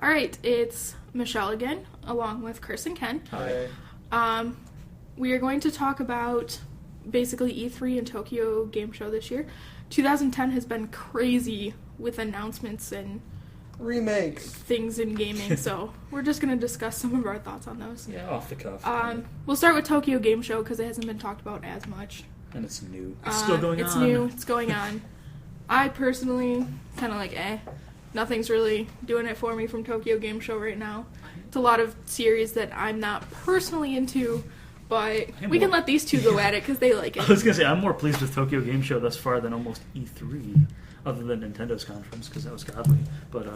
All right, it's Michelle again, along with Chris and Ken. Hi. We are going to talk about basically E3 and Tokyo Game Show this year. 2010 has been crazy with announcements and Remakes. things in gaming, so we're just going to discuss some of our thoughts on those. Yeah, off the cuff. We'll start with Tokyo Game Show because it hasn't been talked about as much. And it's new. It's still going on. It's new. It's going on. I personally kind of like, nothing's really doing it for me from Tokyo Game Show right now. It's a lot of series that I'm not personally into, but we can let these two go at it because they like it. I was going to say, I'm more pleased with Tokyo Game Show thus far than almost E3, other than Nintendo's conference, because that was godly. But,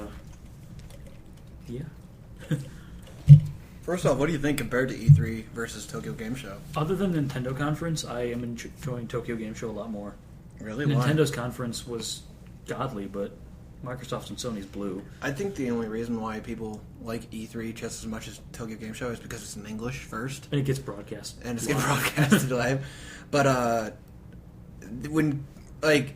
yeah. First off, what do you think compared to E3 versus Tokyo Game Show? Other than Nintendo conference, I am enjoying Tokyo Game Show a lot more. Really? Nintendo's conference was godly, but Microsoft's and Sony's blew. I think the only reason why people like E3 just as much as Tokyo Game Show is because it's in English first. And it gets broadcast. And it's getting broadcasted live. But when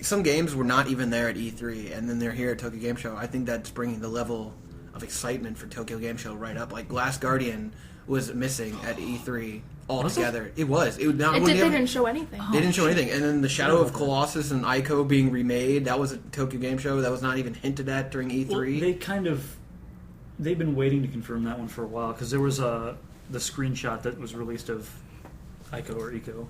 some games were not even there at E3 and then they're here at Tokyo Game Show, I think that's bringing the level of excitement for Tokyo Game Show right up. Like Last Guardian was missing at E3 altogether. It was. They didn't show anything. They didn't show anything. And then the Shadow of Colossus and Ico being remade, that was a Tokyo Game Show. That was not even hinted at during E3. Well, they've been waiting to confirm that one for a while, because there was the screenshot that was released of Ico or Eco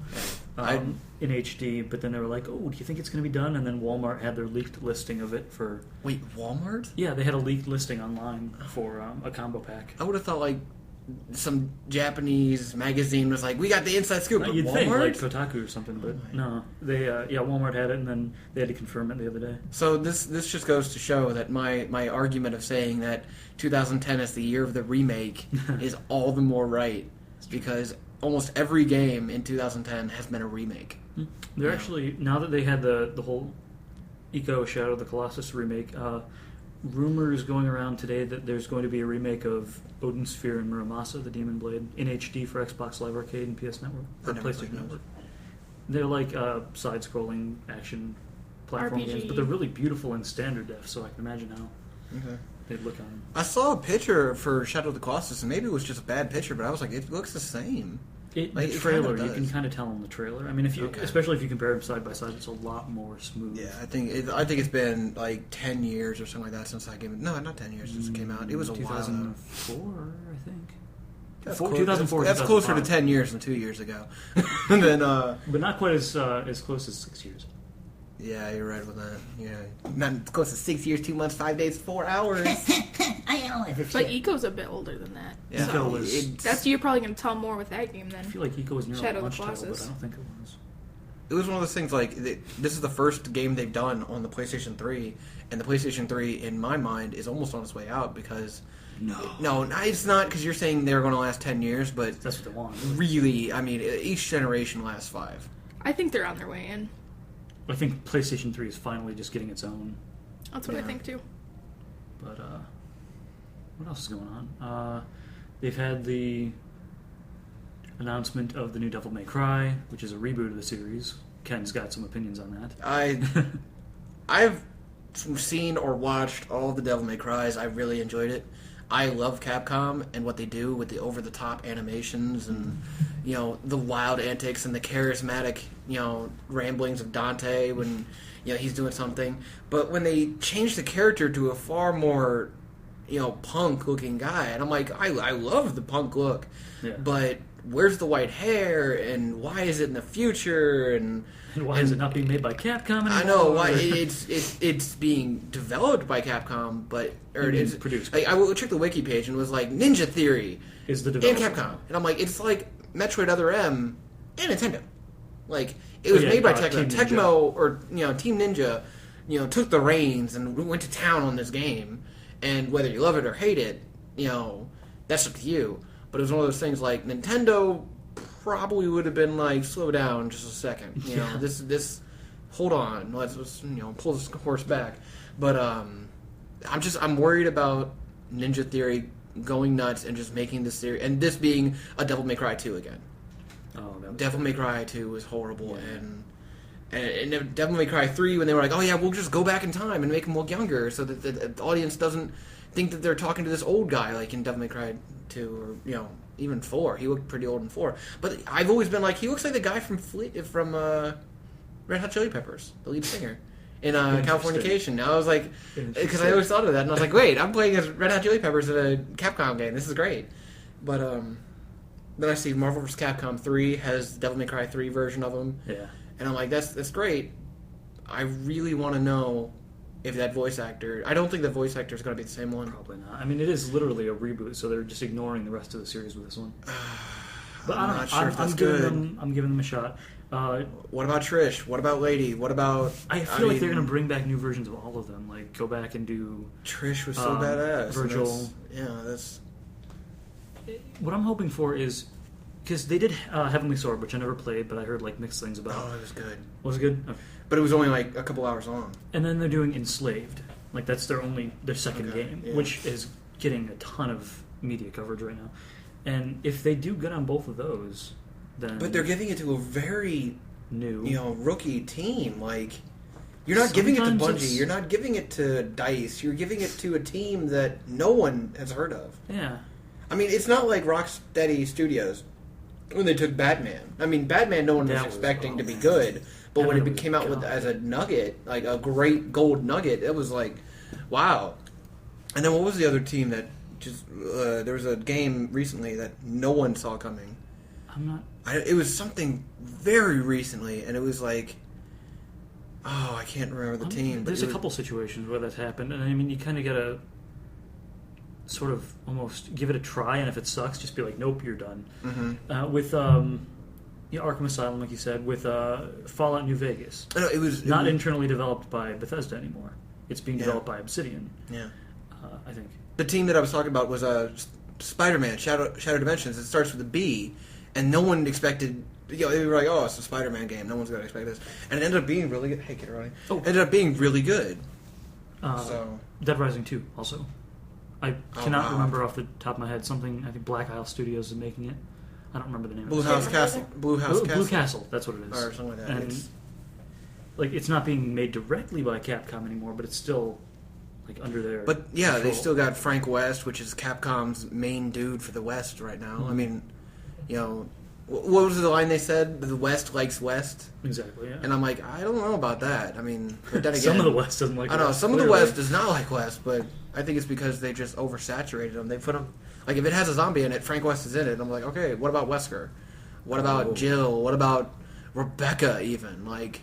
in HD, but then they were like, oh, do you think it's going to be done? And then Walmart had their leaked listing of it for... Wait, Walmart? Yeah, they had a leaked listing online for a combo pack. I would have thought, some Japanese magazine was like, we got the inside scoop. You'd Walmart? think, like Kotaku or something, but no. They, Walmart had it, and then they had to confirm it the other day. So this just goes to show that my argument of saying that 2010 is the year of the remake is all the more right, because almost every game in 2010 has been a remake. They're actually, now that they had the whole Eco Shadow of the Colossus remake, rumors going around today that there's going to be a remake of Odin Sphere and Muramasa, the Demon Blade, in HD for Xbox Live Arcade and PS Network, or PlayStation Network. They're like side-scrolling action platform RPG. games, but they're really beautiful in standard def, so I can imagine how they'd look on them. I saw a picture for Shadow of the Colossus, and maybe it was just a bad picture, but I was like, it looks the same. The trailer, you can kind of tell in the trailer. I mean, especially if you compare them side by side, it's a lot more smooth. Yeah, I think it's been 10 years or something like that since I came. No, not 10 years since it came out. It was a 2004, I think. That's 2004. That's closer to 10 years than 2 years ago. And then, but not quite as close as 6 years. Yeah, you're right with that. Yeah, not close to 6 years, 2 months, 5 days, 4 hours. I know it. But Eco's a bit older than that. Yeah. So you're probably going to tell more with that game than I feel like Eco was near Shadow of launch the title, but Colossus. I don't think it was. It was one of those things this is the first game they've done on the PlayStation 3, and the PlayStation 3, in my mind, is almost on its way out because... No, it's not, because you're saying they're going to last 10 years, but... That's what they want. Really, I mean, each generation lasts 5. I think they're on their way in. I think PlayStation 3 is finally just getting its own. That's what I think too. But what else is going on? They've had the announcement of the new Devil May Cry, which is a reboot of the series. Ken's got some opinions on that. I've seen or watched all the Devil May Cries. I really enjoyed it. I love Capcom and what they do with the over-the-top animations and, the wild antics and the charismatic, ramblings of Dante when, he's doing something. But when they change the character to a far more, punk-looking guy, and I'm like, I love the punk look, but where's the white hair, and why is it in the future, and why is it not being made by Capcom anymore? I know why it's being developed by Capcom, it's produced. I checked the wiki page and it was like Ninja Theory is the developer and Capcom, and I'm like, it's like Metroid Other M and Nintendo. Like it was made by Tecmo. Tecmo or Team Ninja, took the reins and went to town on this game, and whether you love it or hate it, that's up to you. But it was one of those things like Nintendo probably would have been like, slow down just a second. This hold on, let's pull this horse back. But I'm worried about Ninja Theory going nuts and just making this series, and this being a Devil May Cry 2 again. Oh, Devil May Cry 2 was horrible, and Devil May Cry 3 when they were like, oh yeah, we'll just go back in time and make them look younger so that the audience doesn't think that they're talking to this old guy, like in Devil May Cry 2, or even 4. He looked pretty old in 4. But I've always been like, he looks like the guy from Red Hot Chili Peppers, the lead singer. In Californication. I was like, because I always thought of that, and I was like, wait, I'm playing as Red Hot Chili Peppers in a Capcom game. This is great. But then I see Marvel vs. Capcom 3 has Devil May Cry 3 version of him. Yeah. And I'm like, that's great. I really want to know if that voice actor... I don't think the voice actor is going to be the same one. Probably not. I mean, it is literally a reboot, so they're just ignoring the rest of the series with this one. But I'm not sure if that's good. I'm giving them a shot. What about Trish? What about Lady? What about... I feel like they're going to bring back new versions of all of them. Like, go back and do... Trish was so badass. Virgil. That's... What I'm hoping for is... Because they did Heavenly Sword, which I never played, but I heard like mixed things about. Oh, it was good. Was it good? Okay. But it was only like a couple hours long. And then they're doing Enslaved. Like, that's their second game, which is getting a ton of media coverage right now. And if they do good on both of those... Then but they're giving it to a very new, rookie team. Like, you're not giving it to Bungie. You're not giving it to DICE. You're giving it to a team that no one has heard of. Yeah. I mean, it's not like Rocksteady Studios when they took Batman. I mean, Batman no one was expecting to be good, but when it came out with as a nugget, like a great gold nugget, it was like, wow. And then what was the other team that just... there was a game recently that no one saw coming. It was something very recently, and it was like... Oh, I can't remember the team. There's a couple situations where that's happened, and I mean, you kind of gotta sort of almost give it a try, and if it sucks, just be like, nope, you're done. Mm-hmm. With Arkham Asylum, like you said, with Fallout New Vegas. No, it was internally developed by Bethesda anymore. It's being developed by Obsidian. Yeah. I think. The team that I was talking about was Spider-Man, Shadow Dimensions. It starts with a B. And no one expected, they were like, oh, it's a Spider-Man game. No one's going to expect this. And it ended up being really good. Hey, kid, Ronnie. Oh. Ended up being really good. Dead Rising 2, also. I cannot remember off the top of my head. Something, I think Black Isle Studios is making it. I don't remember the name Blue of it. House Castle. Blue Castle, that's what it is. Or something like that. And, it's not being made directly by Capcom anymore, but it's still... under their But, yeah, control. they still got Frank West, which is Capcom's main dude for the West right now. Mm-hmm. I mean... what was the line they said? The West likes West? Exactly, yeah. And I'm like, I don't know about that. I mean, but then again... some of the West doesn't like West. I know, some clearly. of the West does not like West, but I think it's because they just oversaturated them. They put them... Like, if it has a zombie in it, Frank West is in it. And I'm like, okay, what about Wesker? What about Jill? What about Rebecca, even? Like,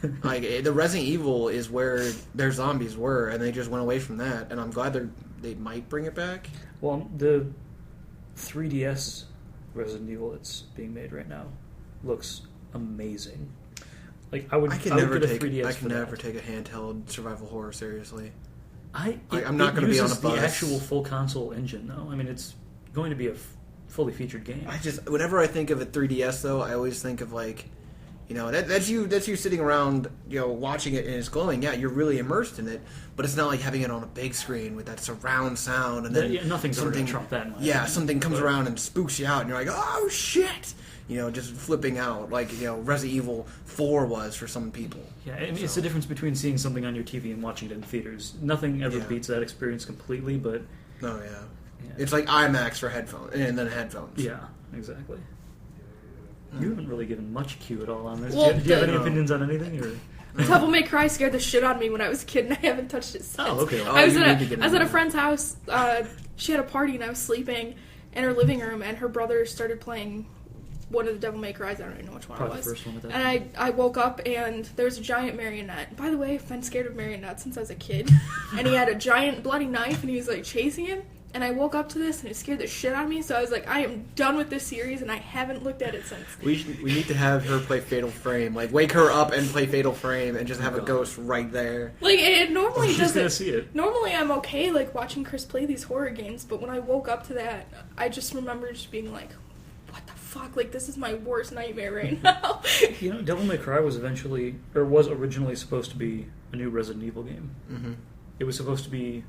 the Resident Evil is where their zombies were, and they just went away from that. And I'm glad they might bring it back. Well, the 3DS... Resident Evil that's being made right now looks amazing. Like I can never take a handheld survival horror seriously. I'm not going to be on a bus. The actual full console engine, though. I mean, it's going to be a fully featured game. Whenever I think of a 3DS, though, I always think of like, that's you sitting around, watching it and it's glowing. Yeah, you're really immersed in it, but it's not like having it on a big screen with that surround sound and then nothing's ever going to trump that. Something comes around and spooks you out, and you're like, oh shit, just flipping out like Resident Evil 4 was for some people. Yeah, and it's the difference between seeing something on your TV and watching it in theaters. Nothing ever beats that experience completely, but it's like IMAX for headphones and then headphones. Yeah, exactly. You haven't really given much cue at all on this. Well, do you have any opinions on anything? Or? Devil May Cry scared the shit out of me when I was a kid, and I haven't touched it since. Oh, okay. I was at a friend's house. She had a party, and I was sleeping in her living room, and her brother started playing one of the Devil May Cries. I don't even know which one Probably it was. The first one with that. And I woke up, and there was a giant marionette. By the way, I've been scared of marionettes since I was a kid. And he had a giant bloody knife, and he was, chasing him. And I woke up to this, and it scared the shit out of me. So I was like, I am done with this series, and I haven't looked at it since. We need to have her play Fatal Frame. Wake her up and play Fatal Frame, and just have a ghost right there. It normally doesn't. She's gonna see it. Normally, I'm okay, watching Chris play these horror games. But when I woke up to that, I just remember just being like, what the fuck? This is my worst nightmare right now. Devil May Cry was originally supposed to be a new Resident Evil game. Mm-hmm. It was supposed to be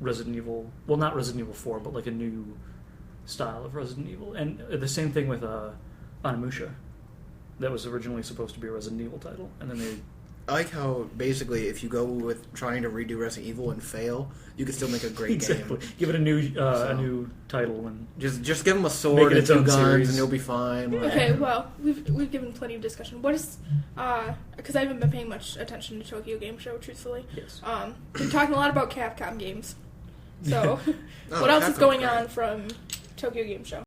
Resident Evil, well, not Resident Evil 4, but a new style of Resident Evil. And the same thing with Onimusha. That was originally supposed to be a Resident Evil title, and then they I like how basically if you go with trying to redo Resident Evil and fail, you can still make a great exactly. game. Give it a new title and just give them a sword and 2 guns series. And you'll be fine. Okay, well we've given plenty of discussion. What is because I haven't been paying much attention to Tokyo Game Show, truthfully. Yes. Been talking a lot about Capcom games. So what else is going on from Tokyo Game Show?